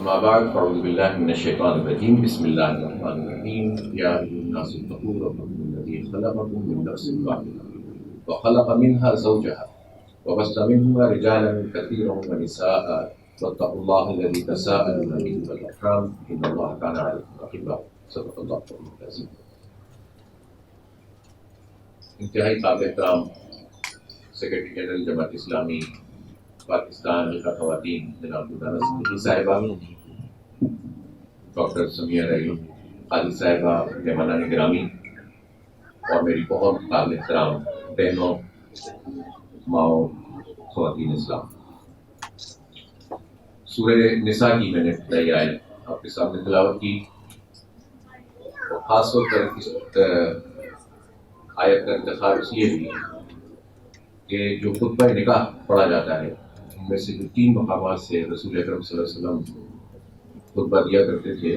أما بعد فأعوذ بالله من الشيطان الرجيم بسم الله الرحمن الرحيم يا أيها الناس اتقوا ربكم الذي خلقكم من نفس واحدة وخلق منها زوجها وبث منهما رجالا كثيرا ونساء واتقوا الله الذي تساءلون به والأرحام إن الله كان عليكم رقيبا صدق الله العظيم. انتہائی قابل احترام سیکرٹری جنرل جماعت اسلامی پاکستان کی خواتین جناب مدانہ صدیقی صاحبہ، ڈاکٹر سمیہ رحیم قاضی صاحبہ، مہمانان گرامی اور میری بہت قابل احترام بہنوں، ماؤں، خواتین اسلام، سورہ نساء کی میں نے ابتدائی آیت آپ کے سامنے تلاوت کی اور خاص طور پر اس آیت کا انتخاب اس لیے بھی کہ جو خطبہ نکاح پڑھا جاتا ہے ان میں سے جو 3 مقامات سے رسول اکرم صلی اللہ علیہ وسلم خطبہ دیا کرتے تھے،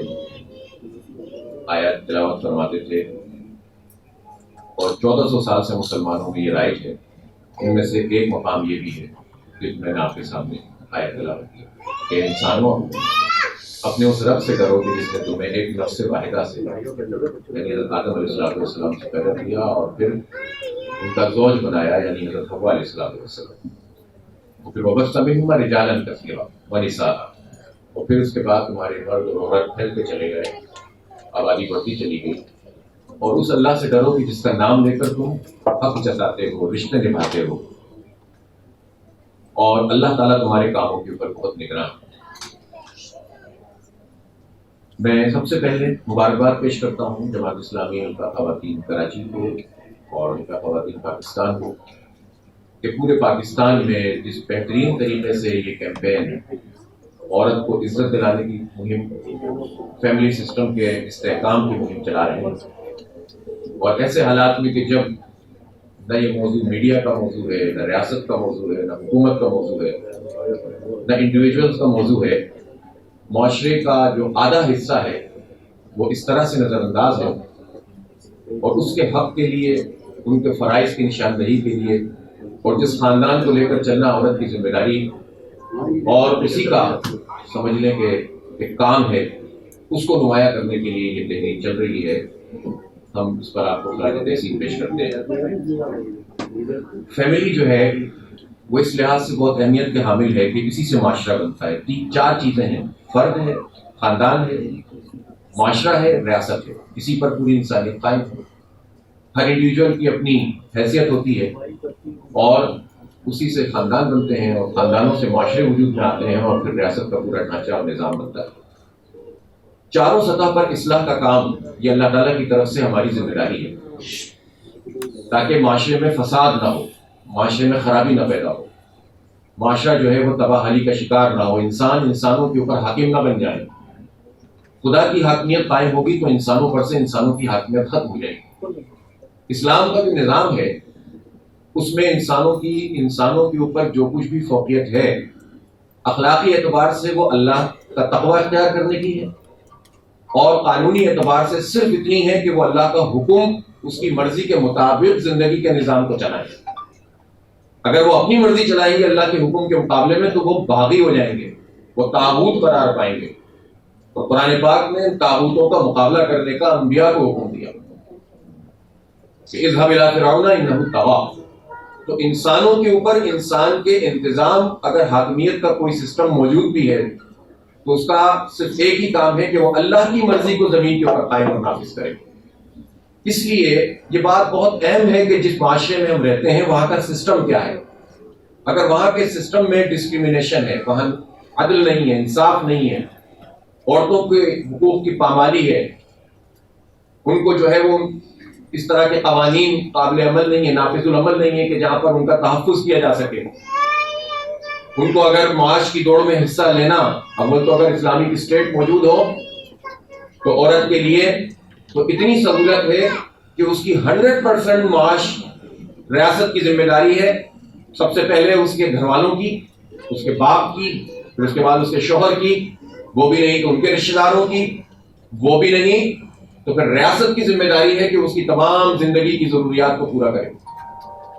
آیات تلاوت فرماتے تھے اور 1400 سال سے مسلمانوں میں یہ رائج ہے، ان میں سے ایک مقام یہ بھی ہے کہ میں نے آپ کے سامنے آیت تلاوت کی کہ انسانوں اپنے اس رب سے کرو کہ جس نے تمہیں ایک نفس واحدہ سے یعنی حضرت آدم علیہ السلام سے پیدا کیا اور پھر ان کا زوج بنایا یعنی حضرت حوا علیہ السلام، اور پھر وبث منہما رجالا کثیرا ونساء، اور پھر اس کے بعد تمہارے مرد اور عورت پھیلتے چلے گئے، آبادی بڑھتی چلی گئی، اور اس اللہ سے ڈرو کہ جس کا نام لے کر تم حق جتاتے ہو، رشتے نبھاتے ہو، اور اللہ تعالیٰ تمہارے کاموں کے اوپر بہت نگراں ہے۔ میں سب سے پہلے مبارکباد پیش کرتا ہوں جماعت اسلامی کا خواتین کراچی کو اور ان کا خواتین پاکستان کو کہ پورے پاکستان میں جس بہترین طریقے سے یہ کیمپین عورت کو عزت دلانے کی مہم، فیملی سسٹم کے استحکام کی مہم چلا رہے ہیں، اور ایسے حالات میں کہ جب نہ یہ موضوع میڈیا کا موضوع ہے، نہ ریاست کا موضوع ہے، نہ حکومت کا موضوع ہے، نہ انڈیویجولز کا موضوع ہے، معاشرے کا جو آدھا حصہ ہے وہ اس طرح سے نظر انداز ہے، اور اس کے حق کے لیے، ان کے فرائض کی نشاندہی کے لیے، اور جس خاندان کو لے کر چلنا عورت کی ذمہ داری اور اسی کا سمجھ لیں کہ ایک کام ہے، اس کو نمایاں کرنے کے لیے یہ تحریک چل رہی ہے۔ ہم اس پر آپ کو خراج تحسین پیش کرتے ہیں۔ فیملی جو ہے وہ اس لحاظ سے بہت اہمیت کے حامل ہے کہ اسی سے معاشرہ بنتا ہے۔ 4 چیزیں ہیں، فرد ہے، خاندان ہے، معاشرہ ہے، ریاست ہے، اسی پر پوری انسانیت قائم ہے۔ ہر انڈیویجول کی اپنی حیثیت ہوتی ہے اور اسی سے خاندان بنتے ہیں، اور خاندانوں سے معاشرے وجود میں آتے ہیں، اور پھر ریاست کا پورا ڈھانچہ اور نظام بنتا ہے۔ چاروں سطح پر اصلاح کا کام یہ اللہ تعالیٰ کی طرف سے ہماری ذمہ داری ہے، تاکہ معاشرے میں فساد نہ ہو، معاشرے میں خرابی نہ پیدا ہو، معاشرہ جو ہے وہ تباہی کا شکار نہ ہو، انسانوں کے اوپر حاکم نہ بن جائے۔ خدا کی حاکمیت قائم ہوگی تو انسانوں پر سے انسانوں کی حاکمیت ختم ہو جائے گی۔ اسلام کا جو نظام ہے اس میں انسانوں کے اوپر جو کچھ بھی فوقیت ہے اخلاقی اعتبار سے وہ اللہ کا تقوی اختیار کرنے کی ہے، اور قانونی اعتبار سے صرف اتنی ہے کہ وہ اللہ کا حکم اس کی مرضی کے مطابق زندگی کے نظام کو چلائیں۔ اگر وہ اپنی مرضی چلائیں گے اللہ کے حکم کے مقابلے میں تو وہ باغی ہو جائیں گے، وہ طاغوت قرار پائیں گے، اور قرآن پاک نے طاغوتوں کا مقابلہ کرنے کا انبیاء کو حکم دیا کہ اذهب الى فرعون انه طغى۔ تو انسانوں کے اوپر انسان کے انتظام، اگر حاکمیت کا کوئی سسٹم موجود بھی ہے تو اس کا صرف ایک ہی کام ہے کہ وہ اللہ کی مرضی کو زمین کے اوپر قائم اور نافذ کرے۔ اس لیے یہ بات بہت اہم ہے کہ جس معاشرے میں ہم رہتے ہیں وہاں کا سسٹم کیا ہے۔ اگر وہاں کے سسٹم میں ڈسکریمنیشن ہے، وہاں عدل نہیں ہے، انصاف نہیں ہے، عورتوں کے حقوق کی پامالی ہے، ان کو جو ہے وہ اس طرح کے قوانین قابل عمل نہیں ہے، نافذ العمل نہیں ہے کہ جہاں پر ان کا تحفظ کیا جا سکے، ان کو اگر معاش کی دوڑ میں حصہ لینا، اول تو اگر اسلامک اسٹیٹ موجود ہو تو عورت کے لیے تو اتنی سہولت ہے کہ اس کی 100% معاش ریاست کی ذمہ داری ہے، سب سے پہلے اس کے گھر والوں کی، اس کے باپ کی، پھر اس کے بعد اس کے شوہر کی، وہ بھی نہیں تو ان کے رشتہ داروں کی، وہ بھی نہیں تو پھر ریاست کی ذمہ داری ہے کہ اس کی تمام زندگی کی ضروریات کو پورا کرے،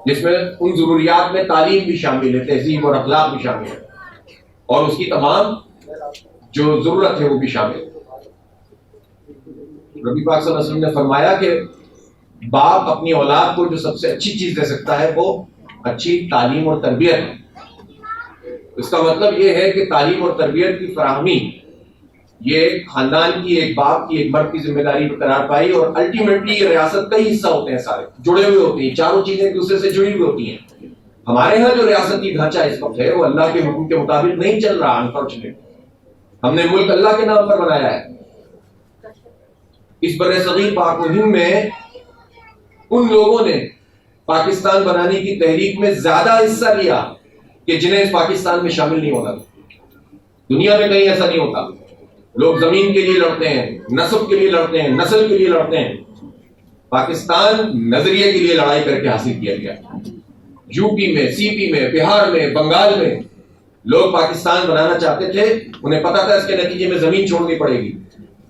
جس میں ان ضروریات میں تعلیم بھی شامل ہے، تہذیب اور اخلاق بھی شامل ہے، اور اس کی تمام جو ضرورت ہے وہ بھی شامل ہے۔ نبی پاک صلی اللہ علیہ وسلم نے فرمایا کہ باپ اپنی اولاد کو جو سب سے اچھی چیز دے سکتا ہے وہ اچھی تعلیم اور تربیت ہے۔ اس کا مطلب یہ ہے کہ تعلیم اور تربیت کی فراہمی یہ خاندان کی، ایک باپ کی، ایک مرد کی ذمہ داری قرار پائی، اور الٹیمیٹلی یہ ریاست کا ہی حصہ ہوتے ہیں، سارے جڑے ہوئے ہوتے ہیں، چاروں چیزیں ایک دوسرے سے جڑی ہوئی ہوتی ہیں۔ ہمارے ہاں جو ریاستی ڈھانچہ اس وقت ہے وہ اللہ کے حکم کے مطابق نہیں چل رہا، انفارچونیٹلی۔ ہم نے ملک اللہ کے نام پر بنایا ہے۔ اس بر صغیر پاک و ہند میں ان لوگوں نے پاکستان بنانے کی تحریک میں زیادہ حصہ لیا کہ جنہیں اس پاکستان میں شامل نہیں ہونا تھا۔ دنیا میں کہیں ایسا نہیں ہوتا۔ لوگ زمین کے لیے لڑتے ہیں، نسب کے لیے لڑتے ہیں، نسل کے لیے لڑتے ہیں۔ پاکستان نظریے کے لیے لڑائی کر کے حاصل کیا گیا۔ یو پی میں، سی پی میں، بہار میں، بنگال میں لوگ پاکستان بنانا چاہتے تھے، انہیں پتا تھا اس کے نتیجے میں زمین چھوڑنی پڑے گی،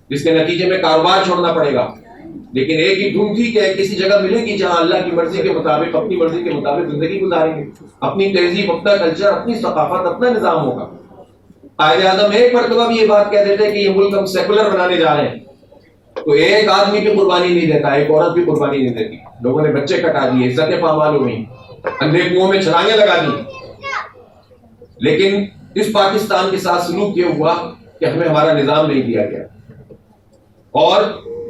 اس کے نتیجے میں کاروبار چھوڑنا پڑے گا، لیکن ایک ہی دھن تھی کہ کسی جگہ ملے گی جہاں اللہ کی مرضی کے مطابق، اپنی مرضی کے مطابق زندگی گزاریں گے، اپنی تہذیب، اپنا کلچر، اپنی ثقافت، اپنا نظام ہوگا۔ قائد اعظم ایک مرتبہ بھی یہ بات کہتے تھے کہ یہ ملک ہم سیکولر بنانے جا رہے ہیں، تو ایک آدمی بھی قربانی نہیں دیتا، ایک عورت بھی قربانی نہیں دیتی۔ لوگوں نے بچے کٹا دیے، عزتیں پامال ہو گئیں، اندھے کنویں میں چھلانگیں لگا دی، لیکن اس پاکستان کے ساتھ سلوک یہ ہوا کہ ہمیں ہمارا نظام نہیں دیا گیا، اور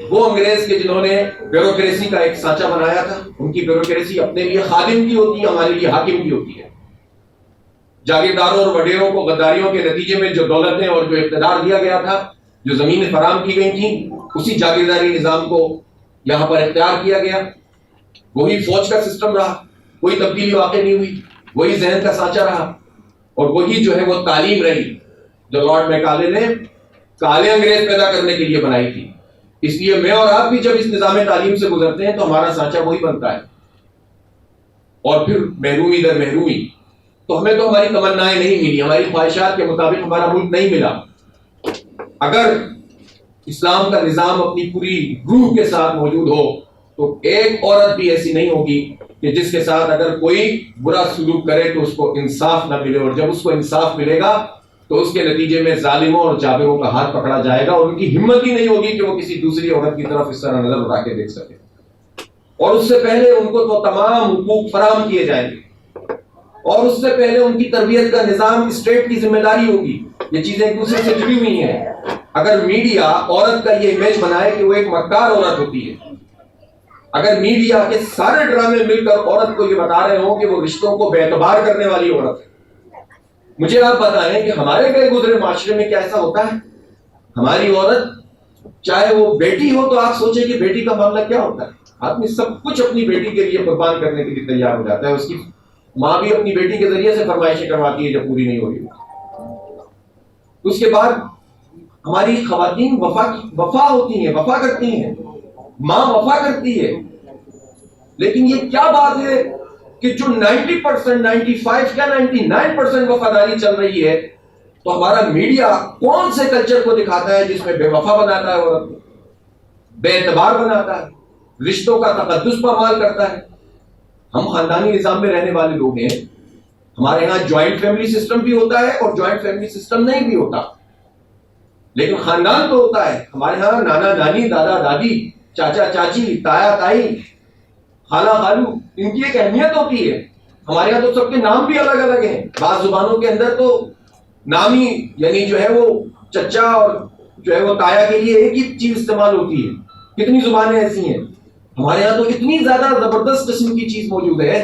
وہ انگریز کے جنہوں نے بیوروکریسی کا ایک سانچہ بنایا تھا، ان کی بیوروکریسی اپنے لیے خادم کی ہوتی ہے، ہمارے لیے حاکم کی ہوتی ہے۔ جاگیرداروں اور وڈیروں کو غداریوں کے نتیجے میں جو دولتیں اور جو اقتدار دیا گیا تھا، جو زمینیں فراہم کی گئی تھیں، اسی جاگیرداری نظام کو یہاں پر اختیار کیا گیا۔ وہی فوج کا سسٹم رہا، کوئی تبدیلی واقع نہیں ہوئی، وہی ذہن کا سانچہ رہا، اور وہی جو ہے وہ تعلیم رہی جو لارڈ میکالے نے کالے انگریز پیدا کرنے کے لیے بنائی تھی۔ اس لیے میں اور آپ بھی جب اس نظام تعلیم سے گزرتے ہیں تو ہمارا سانچہ وہی بنتا ہے، اور پھر محرومی در محرومی، تو ہمیں تو ہماری تمنائیں نہیں ملی، ہماری خواہشات کے مطابق ہمارا ملک نہیں ملا۔ اگر اسلام کا نظام اپنی پوری روح کے ساتھ موجود ہو تو ایک عورت بھی ایسی نہیں ہوگی کہ جس کے ساتھ اگر کوئی برا سلوک کرے تو اس کو انصاف نہ ملے، اور جب اس کو انصاف ملے گا تو اس کے نتیجے میں ظالموں اور جابروں کا ہاتھ پکڑا جائے گا، اور ان کی ہمت ہی نہیں ہوگی کہ وہ کسی دوسری عورت کی طرف اس طرح نظر اٹھا کے دیکھ سکے، اور اس سے پہلے ان کو تو تمام حقوق فراہم کیے جائیں گے، اور اس سے پہلے ان کی تربیت کا نظام اسٹیٹ کی ذمہ داری ہوگی۔ یہ چیزیں ایک دوسرے سے جڑی ہوئی ہیں۔ اگر میڈیا عورت کا یہ امیج بنائے کہ وہ ایک مکار عورت ہوتی ہے، اگر میڈیا کے سارے ڈرامے مل کر عورت کو یہ بتا رہے ہوں کہ وہ رشتوں کو بے اعتبار کرنے والی عورت ہے، مجھے آپ بتائیں کہ ہمارے گئے گزرے معاشرے میں کیا ایسا ہوتا ہے؟ ہماری عورت چاہے وہ بیٹی ہو تو آپ سوچیں کہ بیٹی کا معاملہ کیا ہوتا ہے؟ آدمی سب کچھ اپنی بیٹی کے لیے قربان کرنے کے لیے تیار ہو جاتا ہے، اس کی ماں بھی اپنی بیٹی کے ذریعے سے فرمائشیں کرواتی ہے جب پوری نہیں ہو رہی۔ اس کے بعد ہماری خواتین وفا ہوتی ہیں، وفا کرتی ہیں، ماں وفا کرتی ہے، لیکن یہ کیا بات ہے کہ جو 90%، 95 یا 99% وفاداری چل رہی ہے، تو ہمارا میڈیا کون سے کلچر کو دکھاتا ہے جس میں بے وفا بناتا ہے عورت کو، بے اعتبار بناتا ہے، رشتوں کا تقدس پامال کرتا ہے۔ ہم خاندانی نظام میں رہنے والے لوگ ہیں، ہمارے یہاں جوائنٹ فیملی سسٹم بھی ہوتا ہے اور جوائنٹ فیملی سسٹم نہیں بھی ہوتا، لیکن خاندان تو ہوتا ہے۔ ہمارے یہاں نانا نانی، دادا دادی، چاچا چاچی، تایا تائی، خالہ خالو، ان کی ایک اہمیت ہوتی ہے۔ ہمارے یہاں تو سب کے نام بھی الگ الگ ہیں، بعض زبانوں کے اندر تو نام ہی یعنی جو ہے وہ چچا اور جو ہے وہ تایا کے لیے ایک ہی چیز استعمال ہوتی ہے۔ کتنی زبانیں ایسی ہیں، ہمارے یہاں تو اتنی زیادہ زبردست قسم کی چیز موجود ہے۔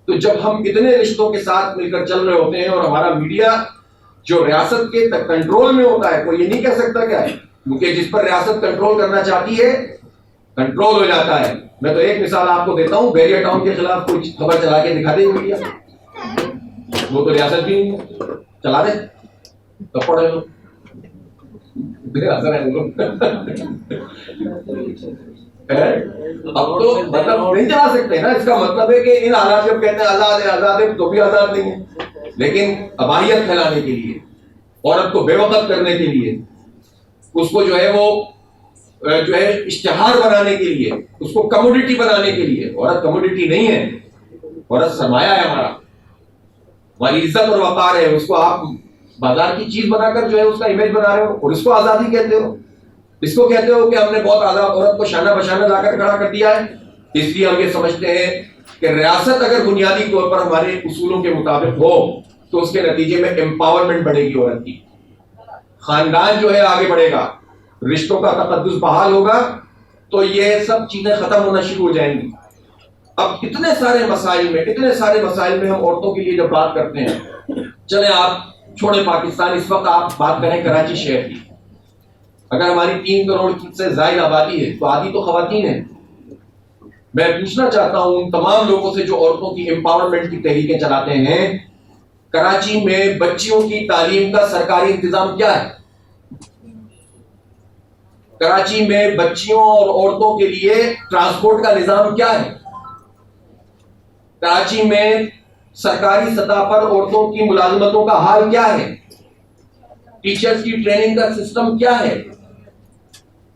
تو جب ہم اتنے رشتوں کے ساتھ مل کر چل رہے ہوتے ہیں اور ہمارا میڈیا جو ریاست کے کنٹرول میں ہوتا ہے، کوئی یہ نہیں کہہ سکتا کیا ہے، کیونکہ جس پر ریاست کنٹرول کرنا چاہتی ہے کنٹرول ہو جاتا ہے۔ میں تو ایک مثال آپ کو دیتا ہوں، بیریا ٹاؤن کے خلاف کوئی خبر چلا کے دکھا دے میڈیا، وہ تو ریاست بھی نہیں ہے، چلا دے تو پڑھے لو اب تو مطلب نہیں چلا سکتے نا۔ اس کا مطلب ہے کہ ان حالات جب کہتے ہیں آزاد ہے، آزاد ہے، تو بھی آزاد نہیں ہے۔ لیکن اباہیت پھیلانے کے لیے، عورت کو بے وقت کرنے کے لیے، اس کو جو ہے وہ جو ہے اشتہار بنانے کے لیے، اس کو کموڈیٹی بنانے کے لیے، عورت کموڈیٹی نہیں ہے، عورت سرمایہ ہے ہمارا، ہماری عزت اور وقار ہے، اس کو آپ بازار کی چیز بنا کر جو ہے اس کا امیج بنا رہے ہو، اور اس کو آزادی کہتے ہو، اس کو کہتے ہو کہ ہم نے بہت آزاد عورت کو شانہ بشانہ لا کر کھڑا کر دیا ہے. اس لیے ہم یہ سمجھتے ہیں کہ ریاست اگر بنیادی طور پر ہمارے اصولوں کے مطابق ہو تو اس کے نتیجے میں امپاورمنٹ بڑھے گی عورت کی، خاندان جو ہے آگے بڑھے گا، رشتوں کا تقدس بحال ہوگا، تو یہ سب چیزیں ختم ہونا شروع ہو جائیں گی. اب اتنے سارے مسائل میں ہم عورتوں کے لیے جب بات کرتے ہیں، چلیں آپ چھوڑیں پاکستان، اس وقت آپ بات کریں کراچی شہر کی. اگر ہماری 3 کروڑ سے زائد آبادی ہے تو آدھی تو خواتین ہیں. میں پوچھنا چاہتا ہوں ان تمام لوگوں سے جو عورتوں کی امپاورمنٹ کی تحریکیں چلاتے ہیں، کراچی میں بچیوں کی تعلیم کا سرکاری انتظام کیا ہے؟ کراچی میں بچیوں اور عورتوں کے لیے ٹرانسپورٹ کا نظام کیا ہے؟ کراچی میں سرکاری سطح پر عورتوں کی ملازمتوں کا حال کیا ہے؟ ٹیچرز کی ٹریننگ کا سسٹم کیا ہے؟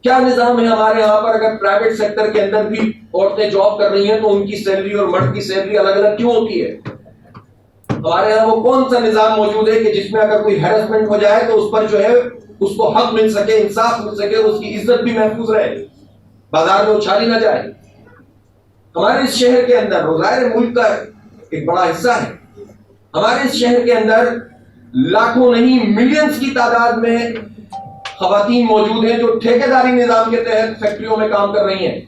کیا نظام ہے ہمارے یہاں پر؟ اگر پرائیویٹ سیکٹر کے اندر بھی عورتیں جاب کر رہی ہیں تو ان کی سیلری اور مرد کی سیلری الگ الگ کیوں ہوتی ہے؟ ہمارے یہاں وہ کون سا نظام موجود ہے کہ جس میں اگر کوئی ہیرسمنٹ ہو جائے تو اس پر جو ہے اس کو حق مل سکے، انصاف مل سکے، اور اس کی عزت بھی محفوظ رہے، بازار میں اچھالی نہ جائے؟ ہمارے اس شہر کے اندر روزائر ملک کا ایک بڑا حصہ ہے. ہمارے اس شہر کے اندر لاکھوں نہیں ملینز کی تعداد میں خواتین موجود ہیں جو ٹھیکیداری نظام کے تحت فیکٹریوں میں کام کر رہی ہیں.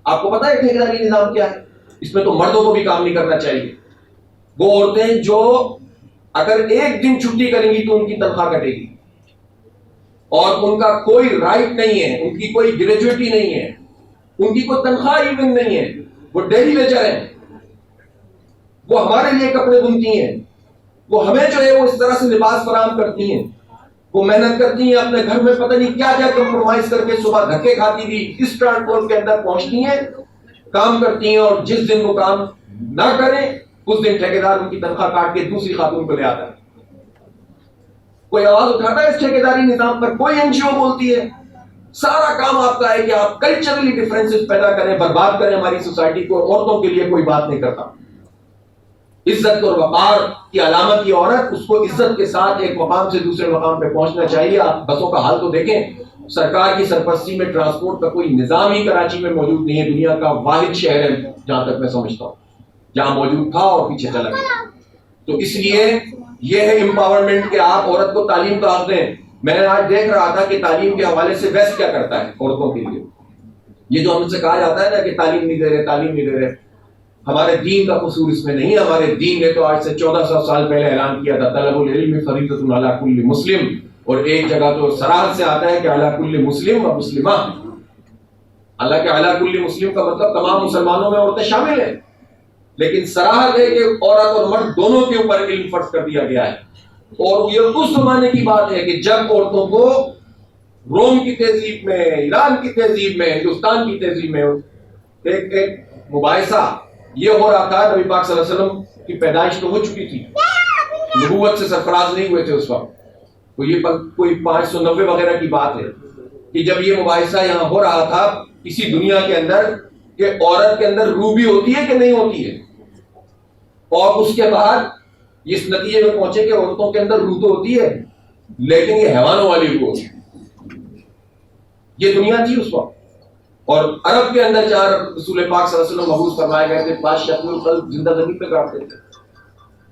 آپ کو پتا ہے ٹھیکیداری نظام کیا ہے؟ اس میں تو مردوں کو بھی کام نہیں کرنا چاہیے. وہ عورتیں جو اگر ایک دن چھٹی کریں گی تو ان کی تنخواہ کٹے گی، اور ان کا کوئی رائٹ نہیں ہے، ان کی کوئی گریجویٹی نہیں ہے، ان کی کوئی تنخواہ ایون نہیں ہے، وہ ڈیلی ویجر ہیں. وہ ہمارے لیے کپڑے بنتی ہیں، وہ ہمیں جو ہے وہ اس طرح سے لباس فراہم کرتی ہیں، وہ محنت کرتی ہیں، اپنے گھر میں پتہ نہیں کیا کیا کمپرومائز کر کے صبح دھکے کھاتی بھی اس ٹرانسپورٹ کے اندر پہنچتی ہیں، کام کرتی ہیں، اور جس دن وہ کام نہ کریں اس دن ٹھیکیدار ان کی تنخواہ کاٹ کے دوسری خاتون کو لے آتا ہے. کوئی آواز اٹھاتا ہے اس ٹھیکیداری نظام پر؟ کوئی این جی او بولتی ہے؟ سارا کام آپ کا ہے کہ آپ کلچرلی ڈفرینسز پیدا کریں، برباد کریں ہماری سوسائٹی کو. عورتوں کے لیے کوئی بات نہیں کرتا. عزت اور وقار کی علامت یہ عورت، اس کو عزت کے ساتھ ایک مقام سے دوسرے مقام پہ پہنچنا چاہیے. آپ بسوں کا حال تو دیکھیں، سرکار کی سرپرستی میں ٹرانسپورٹ کا کوئی نظام ہی کراچی میں موجود نہیں ہے. دنیا کا واحد شہر ہے جہاں تک میں سمجھتا ہوں جہاں موجود تھا اور پیچھے چلا گیا. تو اس لیے یہ ہے امپاورمنٹ کہ آپ عورت کو تعلیم کا حق دیں. میں نے آج دیکھ رہا تھا کہ تعلیم کے حوالے سے ویسٹ کیا کرتا ہے عورتوں کے لیے. یہ جو ہم سے کہا جاتا ہے نا کہ تعلیم نہیں دے رہے، ہمارے دین کا قصور اس میں نہیں ہے. ہمارے دین نے تو آج سے 1400 سال پہلے اعلان کیا تھا طلب العلم فریضۃ علی کل مسلم، اور ایک جگہ تو صراحت سے آتا ہے کہ علی کل مسلم و مسلمہ. حالانکہ علی کل مسلم کا مطلب تمام مسلمانوں میں عورتیں شامل ہیں، لیکن صراحت ہے کہ عورت اور مرد دونوں کے اوپر علم فرض کر دیا گیا ہے. اور یہ اس زمانے کی بات ہے کہ جب عورتوں کو روم کی تہذیب میں، ایران کی تہذیب میں، ہندوستان کی تہذیب میں ایک مباحثہ یہ ہو رہا تھا. نبی پاک صلی اللہ علیہ وسلم کی پیدائش تو ہو چکی تھی، نبوت سے سرفراز نہیں ہوئے تھے اس وقت. تو یہ کوئی 590 وغیرہ کی بات ہے کہ جب یہ مباحثہ یہاں ہو رہا تھا اسی دنیا کے اندر کہ عورت کے اندر روح بھی ہوتی ہے کہ نہیں ہوتی ہے. اور اس کے بعد اس نتیجے میں پہنچے کہ عورتوں کے اندر روح تو ہوتی ہے لیکن یہ حیوانوں والی روح ہوتی ہے. یہ دنیا تھی اس وقت. اور عرب کے اندر جہاں رسول پاک صلی اللہ علیہ وسلم مبعوث فرمائے گئے تھے، بادشاہ القلب زندہ زمین پہ کاٹتے تھے.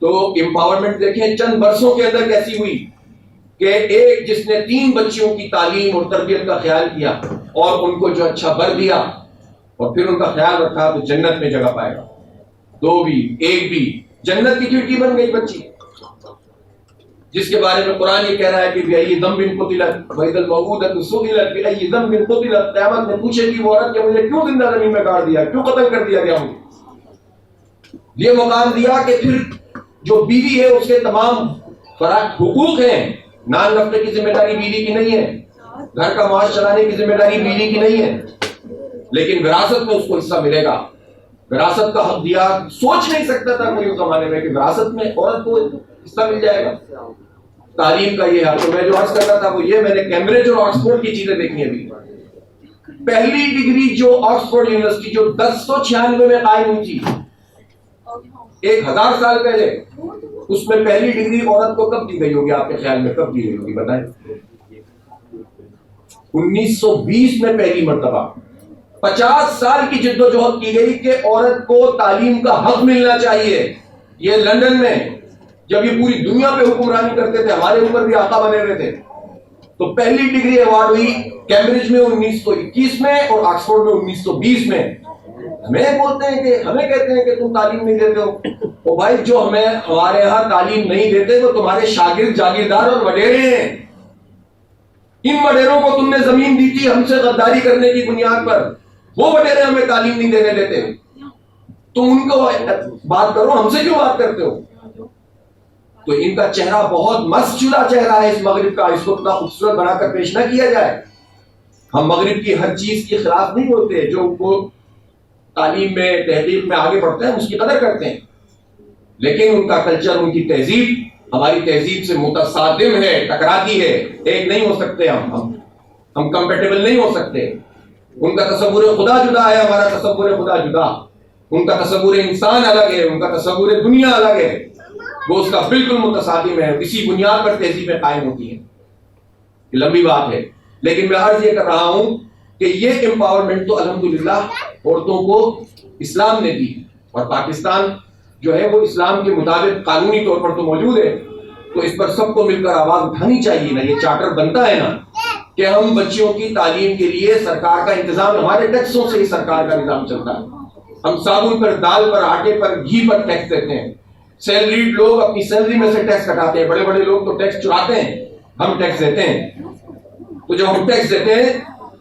تو امپاورمنٹ دیکھیں چند برسوں کے اندر کیسی ہوئی کہ ایک جس نے 3 بچیوں کی تعلیم اور تربیت کا خیال کیا اور ان کو جو اچھا بر دیا اور پھر ان کا خیال رکھا تو جنت میں جگہ پائے گا. 2 بھی 1 بھی جنت کی کھڑکی بن گئی بچی، جس کے بارے میں قرآن یہ کہہ رہا ہے کہ بِأَيِّ ذَنبٍ قُتِلَتْ وَإِذَا الْمَوْءُودَةُ سُئِلَتْ بِأَيِّ ذَنبٍ قُتِلَتْ. قیامت میں پوچھے گی وہ عورت کہ مجھے کیوں زندہ زمین میں گاڑ دیا، کیوں قتل کر دیا گیا مجھے. یہ مقام دیا کہ پھر جو بیوی ہے اس کے تمام حقوق ہیں. نان رکھنے کی ذمہ داری بیوی کی نہیں ہے، گھر کا معاش چلانے کی ذمہ داری بیوی کی نہیں ہے، لیکن وراثت میں اس کو حصہ ملے گا. وراثت کا حق دیا. سوچ نہیں سکتا تھا کوئی اس زمانے میں کہ وراثت میں عورت کو حصہ مل جائے گا. تعلیم کا یہ ہے. تو میں جو عرض کرنا تھا وہ یہ، میں نے کیمبرج اور آکسفورڈ کی چیزیں دیکھی ہیں. ابھی پہلی ڈگری جو آکسفورڈ یونیورسٹی جو 1096 میں قائم ہوئی تھی 1000 سال پہلے، اس میں پہلی ڈگری عورت کو کب دی گئی ہوگی آپ کے خیال میں؟ کب دی گئی ہوگی بتائیں؟ 1920 میں پہلی مرتبہ 50 سال کی جد و جہد کی گئی کہ عورت کو تعلیم کا حق ملنا چاہیے. یہ لندن میں جب یہ پوری دنیا پہ حکمرانی کرتے تھے، ہمارے اوپر بھی آقا بنے ہوئے تھے، تو پہلی ڈگری ایوارڈ ہوئی کیمبرج میں 1921 میں اور آکسفورڈ میں 1920 میں. ہمیں بولتے ہیں کہ ہمیں کہتے ہیں کہ تم تعلیم نہیں دیتے ہو. او بھائی، جو ہمارے ہاں تعلیم نہیں دیتے وہ تمہارے شاگرد، جاگیردار اور وڈیرے ہیں. ان وڈیروں کو تم نے زمین دی تھی ہم سے غداری کرنے کی بنیاد پر، وہ وڈیرے ہمیں تعلیم نہیں دینے دیتے. تم ان کو بات کرو، ہم سے کیوں بات کرتے ہو؟ تو ان کا چہرہ بہت مست چلا چہرہ ہے اس مغرب کا، اس کو اتنا خوبصورت بنا کر پیش نہ کیا جائے. ہم مغرب کی ہر چیز کے خلاف نہیں ہوتے، جو وہ تعلیم میں، تحقیق میں آگے بڑھتے ہیں اس کی قدر کرتے ہیں، لیکن ان کا کلچر، ان کی تہذیب ہماری تہذیب سے متصادم ہے، ٹکراتی ہے. ایک نہیں ہو سکتے ہم کمپیٹیبل نہیں ہو سکتے. ان کا تصور خدا جدا ہے، ہمارا تصور خدا جدا. ان کا تصور انسان الگ ہے، ان کا تصور دنیا الگ ہے، وہ اس کا بالکل متصادم ہے. اسی بنیاد پر تہذیبیں قائم ہوتی ہیں. یہ لمبی بات ہے، لیکن میں عرض یہ کر رہا ہوں کہ یہ امپاورمنٹ تو الحمدللہ عورتوں کو اسلام نے دی، اور پاکستان جو ہے وہ اسلام کے مطابق قانونی طور پر تو موجود ہے. تو اس پر سب کو مل کر آواز اٹھانی چاہیے نا. یہ چارٹر بنتا ہے نا کہ ہم بچیوں کی تعلیم کے لیے سرکار کا انتظام، ہمارے ٹیکسوں سے ہی سرکار کا نظام چلتا ہے. ہم صابن پر، دال پر، آٹے پر، گھی پر ٹیکس دیتے ہیں. سیلریڈ لوگ اپنی سیلری میں سے ٹیکس کٹاتے ہیں، بڑے بڑے لوگ تو ٹیکس چراتے ہیں، ہم ٹیکس دیتے ہیں. تو جب ہم ٹیکس دیتے ہیں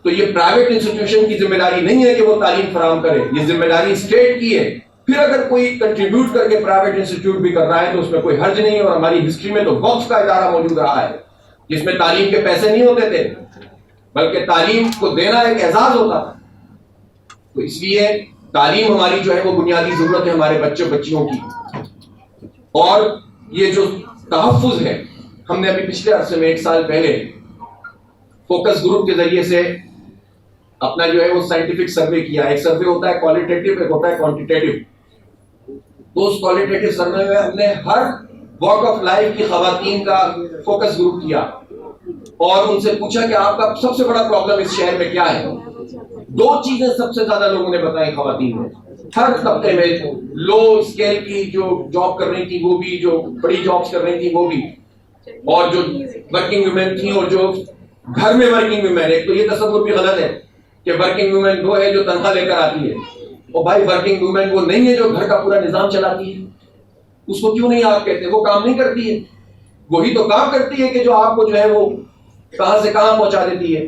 تو یہ پرائیویٹ انسٹیٹیوشن کی ذمہ داری نہیں ہے کہ وہ تعلیم فراہم کرے، یہ ذمہ داری اسٹیٹ کی ہے. پھر اگر کوئی کنٹریبیوٹ کر کے پرائیویٹ انسٹیٹیوٹ بھی کر رہا ہے تو اس میں کوئی حرج نہیں ہے. اور ہماری ہسٹری میں تو وقف کا ادارہ موجود رہا ہے جس میں تعلیم کے پیسے نہیں ہوتے تھے، بلکہ تعلیم کو دینا ایک اعزاز ہوتا تھا. تو اس لیے تعلیم ہماری جو ہے وہ بنیادی ضرورت ہے ہمارے بچوں بچیوں کی. اور یہ جو تحفظ ہے، ہم نے ابھی پچھلے عرصے میں 1 سال پہلے فوکس گروپ کے ذریعے سے اپنا جو ہے وہ سائنٹیفک سروے کیا. ایک سروے ہوتا ہے کوالیٹیٹیو، ایک ہوتا ہے کوانٹیٹیو. تو اس کوالیٹیٹیو سروے میں ہم نے ہر واک آف لائف کی خواتین کا فوکس گروپ کیا اور ان سے پوچھا کہ آپ کا سب سے بڑا پرابلم اس شہر میں کیا ہے. 2 چیزیں سب سے زیادہ لوگوں نے بتائی خواتین نے، ہر طبقے میں. لو اسکیل کی جو جاب کر رہی تھی وہ بھی، جو بڑی جابس کر رہی تھی وہ بھی، اور جو ورکنگ ویمن تھیں اور جو گھر میں ورکنگ ویمن. ایک تو یہ تصور بھی غلط ہے کہ ورکنگ ویمن وہ ہے جو تنخواہ لے کر آتی ہے. اور بھائی ورکنگ ویمن وہ نہیں ہے جو گھر کا پورا نظام چلاتی ہے. اس کو کیوں نہیں آپ کہتے؟ وہ کام نہیں کرتی ہے، وہی تو کام کرتی ہے کہ جو آپ کو جو ہے وہ کہاں سے کہاں پہنچا دیتی ہے.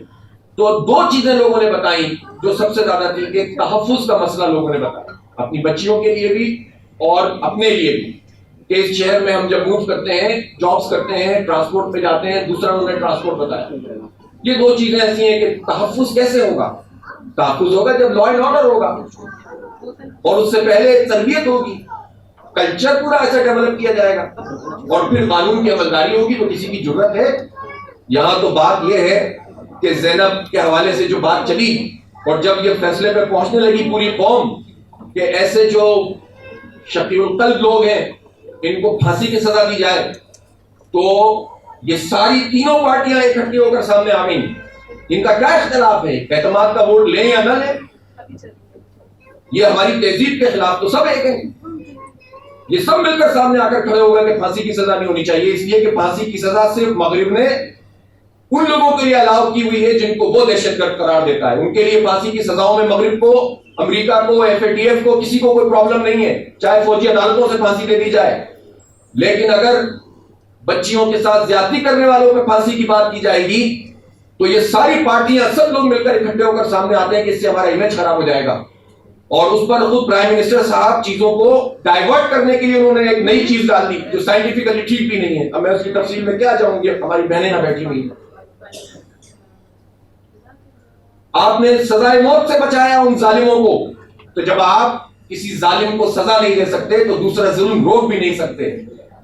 تو 2 چیزیں لوگوں نے بتائی جو سب سے زیادہ تھی کہ تحفظ کا مسئلہ لوگوں نے بتایا، اپنی بچیوں کے لیے بھی اور اپنے لیے بھی، کہ اس شہر میں ہم جب موو کرتے ہیں، جابس کرتے ہیں، ٹرانسپورٹ پہ جاتے ہیں. دوسرا انہوں نے ٹرانسپورٹ بتایا. یہ 2 چیزیں ایسی ہیں کہ تحفظ کیسے ہوگا؟ تحفظ ہوگا جب لا اینڈ آرڈر ہوگا، اور اس سے پہلے تربیت ہوگی، کلچر پورا ایسا ڈیولپ کیا جائے گا، اور پھر قانون کی عملداری ہوگی. تو کسی کی ضرورت ہے؟ یہاں تو بات یہ ہے کہ زینب کے حوالے سے جو بات چلی اور جب یہ فیصلے پہ پہنچنے لگی پوری قوم کہ ایسے جو شقی القلب لوگ ہیں ان کو پھانسی کی سزا دی جائے، تو یہ ساری تینوں پارٹیاں اکٹھی ہو کر سامنے آ گئیں. ان کا کیا اختلاف ہے؟ اعتماد کا ووٹ لیں یا نہ لیں؟ یہ ہماری تہذیب کے خلاف تو سب ایک ہیں. یہ سب مل کر سامنے آ کر کھڑے ہو گئے کہ پھانسی کی سزا نہیں ہونی چاہیے، اس لیے کہ پھانسی کی سزا صرف مغرب نے ان لوگوں کے لیے الاؤ کی ہوئی ہے جن کو وہ دہشت گرد قرار دیتا ہے. ان کے لیے پھانسی کی سزاؤں میں مغرب کو، امریکہ کو، FATF کو، کسی کو کوئی پرابلم نہیں ہے، چاہے فوجی عدالتوں سے پھانسی دے دی جائے. لیکن اگر بچیوں کے ساتھ زیادتی کرنے والوں پہ پھانسی کی بات کی جائے گی تو یہ ساری پارٹیاں، سب لوگ مل کر اکٹھے ہو کر سامنے آتے ہیں کہ اس سے ہمارا امیج خراب ہو جائے گا. اور اس پر خود پرائم منسٹر صاحب چیزوں کو ڈائیورٹ کرنے کے لیے انہوں نے ایک نئی چیز ڈال دی جو سائنٹیفکلی ٹھیک بھی نہیں ہے. اب میں اس کی تفصیل میں کیا جاؤں گی، ہماری بہنیں یہاں بیٹھی ہوئی ہیں. آپ نے سزائے موت سے بچایا ان ظالموں کو، تو جب آپ کسی ظالم کو سزا نہیں دے سکتے تو دوسرا ظلم روک بھی نہیں سکتے.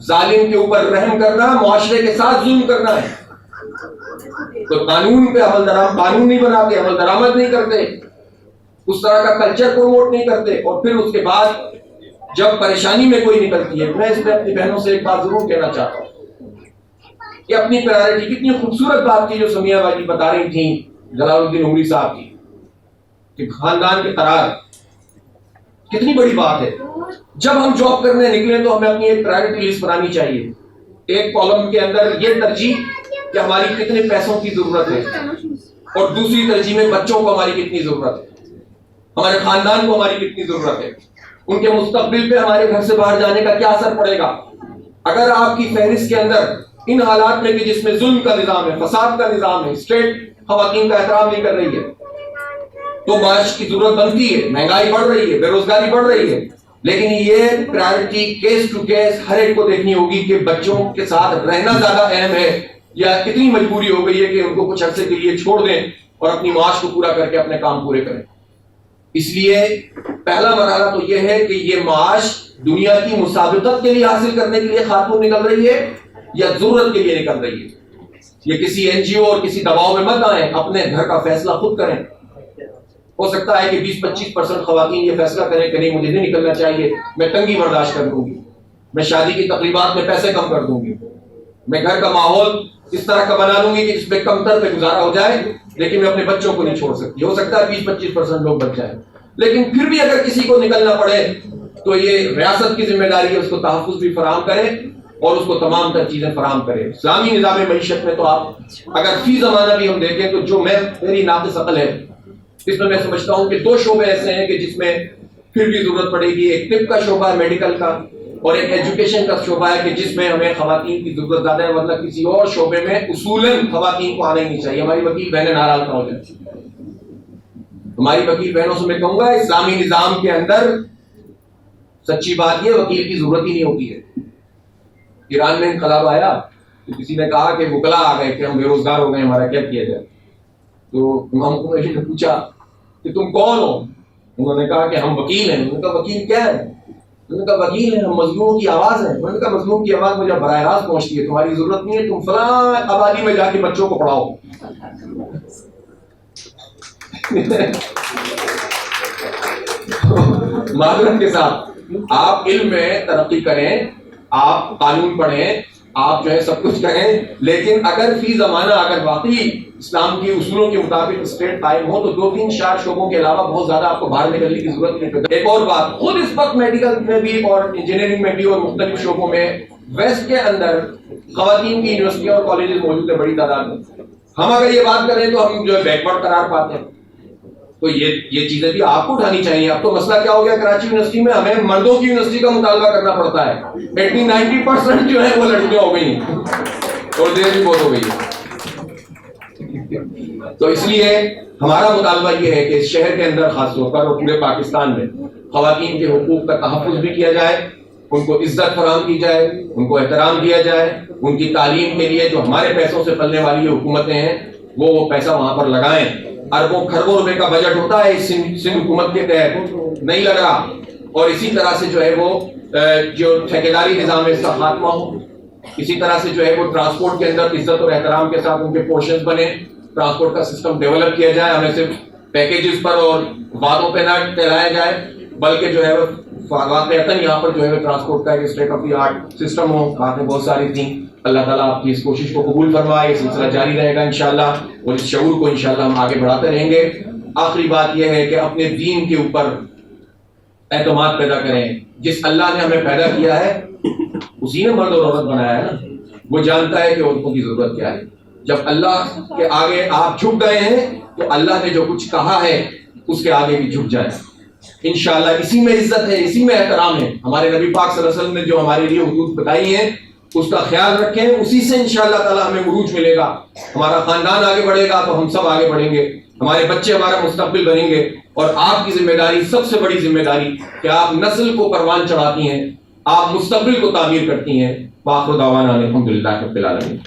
ظالم کے اوپر رحم کرنا معاشرے کے ساتھ ظلم کرنا ہے. تو قانون پہ قانون نہیں بناتے، عمل درآمد نہیں کرتے، اس طرح کا کلچر پروموٹ نہیں کرتے، اور پھر اس کے بعد جب پریشانی میں کوئی نکلتی ہے، میں اس میں اپنی بہنوں سے ایک بات ضرور کہنا چاہتا ہوں کہ اپنی پرائرٹی، کتنی خوبصورت بات تھی جو سمیہ بھائی بتا رہی تھیں جلال الدین عمری صاحب کی، کہ خاندان کے قرار، کتنی بڑی بات ہے۔ جب ہم جاب کرنے نکلیں تو ہمیں اپنی ایک پرائرٹی لسٹ بنانی چاہیے، ایک کالم کے اندر یہ ترجیح کہ ہماری کتنے پیسوں کی ضرورت ہے، اور دوسری ترجیح میں بچوں کو ہماری کتنی ضرورت ہے، ہمارے خاندان کو ہماری کتنی ضرورت ہے، ان کے مستقبل پہ ہمارے گھر سے باہر جانے کا کیا اثر پڑے گا۔ اگر آپ کی فہرست کے اندر ان حالات میں کہ جس میں ظلم کا نظام ہے، فساد کا نظام ہے، اسٹیٹ خواتین کا احترام نہیں کر رہی ہے، تو معاش کی ضرورت بنتی ہے، مہنگائی بڑھ رہی ہے، بے روزگاری بڑھ رہی ہے، لیکن یہ پرائرٹی کیس ٹو کیس ہر ایک کو دیکھنی ہوگی کہ بچوں کے ساتھ رہنا زیادہ اہم ہے یا کتنی مجبوری ہو گئی ہے کہ ان کو کچھ عرصے کے لیے چھوڑ دیں اور اپنی معاش کو پورا کر کے اپنے کام پورے کریں۔ اس لیے پہلا مرحلہ تو یہ ہے کہ یہ معاش دنیا کی مسابقت کے لیے حاصل کرنے کے لیے خاتون نکل رہی ہے یا ضرورت کے لیے نکل رہی ہے۔ یہ کسی این جی او اور کسی دباؤ میں مت آئیں، اپنے گھر کا فیصلہ خود کریں۔ ہو سکتا ہے کہ 20-25% خواتین یہ فیصلہ کریں کہ نہیں، مجھے نہیں نکلنا چاہیے، میں تنگی برداشت کر دوں گی، میں شادی کی تقریبات میں پیسے کم کر دوں گی، میں گھر کا ماحول اس طرح کا بنا لوں گی کہ جس میں کم تر پہ گزارا ہو جائے، لیکن میں اپنے بچوں کو نہیں چھوڑ سکتی۔ ہو سکتا ہے 20-25% لوگ بچ جائیں، لیکن پھر بھی اگر کسی کو نکلنا پڑے تو یہ ریاست کی ذمہ داری ہے اس کو تحفظ بھی فراہم کرے اور اس کو تمام تر چیزیں فراہم کرے۔ اسلامی نظام معیشت میں تو آپ اگر فی زمانہ بھی ہم دیکھیں تو جو میری ناقص عقل ہے، اس میں سمجھتا ہوں کہ 2 شعبے ایسے ہیں کہ جس میں پھر بھی ضرورت پڑے گی۔ ایک طب کا شعبہ ہے، میڈیکل کا، اور ایک ایجوکیشن کا شعبہ ہے کہ جس میں ہمیں خواتین کی ضرورت زیادہ ہے، مطلب کسی اور شعبے میں اصولاً خواتین کو آنا ہی نہیں چاہیے۔ ہماری وکیل بہنیں ناراض نہ ہو جائیں، ہماری وکیل بہنوں سے میں کہوں گا اسلامی نظام کے اندر سچی بات یہ وکیل کی ضرورت ہی نہیں ہوتی ہے۔ ایران میں انقلاب آیا تو کسی نے کہا کہ وکلا آ گئے کہ ہم بے روزگار ہو گئے، ہمارا کیا کیا جائے؟ تو امام خمینی نے پوچھا کہ تم کون ہو؟ انہوں نے کہا کہ ہم وکیل ہیں۔ انہوں نے کہا وکیل کیا ہے؟ انہوں نے کہا وکیل ہیں، ہم مظلوموں کی آواز ہیں۔ انہوں نے کہا مظلوم کی آواز مجھے براہ راست پہنچتی ہے، تمہاری ضرورت نہیں ہے، تم فلاں آبادی میں جا کے بچوں کو پڑھاؤ۔ معذرت کے ساتھ آپ علم میں ترقی کریں، آپ قانون پڑھیں، آپ جو ہے سب کچھ کریں، لیکن اگر فی زمانہ اگر واقعی اسلام کے اصولوں کے مطابق اسٹیٹ قائم ہو تو 2-3-4 شعبوں کے علاوہ بہت زیادہ آپ کو باہر نکلنے کی ضرورت نہیں پڑتی۔ ایک اور بات، خود اس وقت میڈیکل میں بھی اور انجینئرنگ میں بھی اور مختلف شعبوں میں ویسٹ کے اندر خواتین کی یونیورسٹیاں اور کالجز موجود ہیں بڑی تعداد میں۔ ہم اگر یہ بات کریں تو ہم جو ہے بیکورڈ قرار پاتے ہیں، تو یہ چیزیں بھی آپ کو اٹھانی چاہیے۔ اب تو مسئلہ کیا ہو گیا، کراچی یونیورسٹی میں ہمیں مردوں کی یونیورسٹی کا مطالبہ کرنا پڑتا ہے، 80-90% جو ہے وہ لڑکیاں ہو گئی ہیں اور دیر بھی بہت ہو گئی ہے۔ تو اس لیے ہمارا مطالبہ یہ ہے کہ اس شہر کے اندر خاص طور پر اور پورے پاکستان میں خواتین کے حقوق کا تحفظ بھی کیا جائے، ان کو عزت فراہم کی جائے، ان کو احترام دیا جائے، ان کی تعلیم کے لیے جو ہمارے پیسوں سے پلنے والی حکومتیں ہیں وہ پیسہ وہاں پر لگائیں۔ اربوں کھربوں روپے کا بجٹ ہوتا ہے سندھ حکومت کے تحت، نہیں لگ رہا، اور اسی طرح سے جو ہے وہ جو ٹھیکیداری نظام ہے اس کا خاتمہ ہو، اسی طرح سے جو ہے وہ ٹرانسپورٹ کے اندر عزت اور احترام کے ساتھ ان کے پورشنز بنے، ٹرانسپورٹ کا سسٹم ڈیولپ کیا جائے، ہمیں صرف پیکیجز پر اور وعدوں پہ نہ ٹہلایا جائے، بلکہ جو ہے وہ واقعتاً یہاں پر جو ہے ٹرانسپورٹ کا ایک state of the art system ہو۔ باتیں بہت ساری تھیں، اللہ تعالیٰ آپ کی اس کوشش کو قبول فرمائے، یہ سلسلہ جاری رہے گا انشاءاللہ، اور اس شعور کو انشاءاللہ ہم آگے بڑھاتے رہیں گے۔ آخری بات یہ ہے کہ اپنے دین کے اوپر اعتماد پیدا کریں۔ جس اللہ نے ہمیں پیدا کیا ہے اسی نے مرد اور عورت بنایا ہے نا، وہ جانتا ہے کہ عورتوں کی ضرورت کیا ہے۔ جب اللہ کے آگے آپ جھک گئے ہیں تو اللہ نے جو کچھ کہا ہے اس کے آگے بھی جھک جائیں انشاءاللہ۔ اسی میں عزت ہے، اسی میں احترام ہے۔ ہمارے نبی پاک صلی اللہ علیہ وسلم نے جو ہمارے لیے حدود بتائی ہیں اس کا خیال رکھیں، اسی سے انشاءاللہ تعالی ہمیں عروج ملے گا، ہمارا خاندان آگے بڑھے گا تو ہم سب آگے بڑھیں گے، ہمارے بچے ہمارا مستقبل بنیں گے۔ اور آپ کی ذمہ داری، سب سے بڑی ذمہ داری کہ آپ نسل کو پروان چڑھاتی ہیں، آپ مستقبل کو تعمیر کرتی ہیں۔ وآخر دعوانا الحمدللہ رب العالمین۔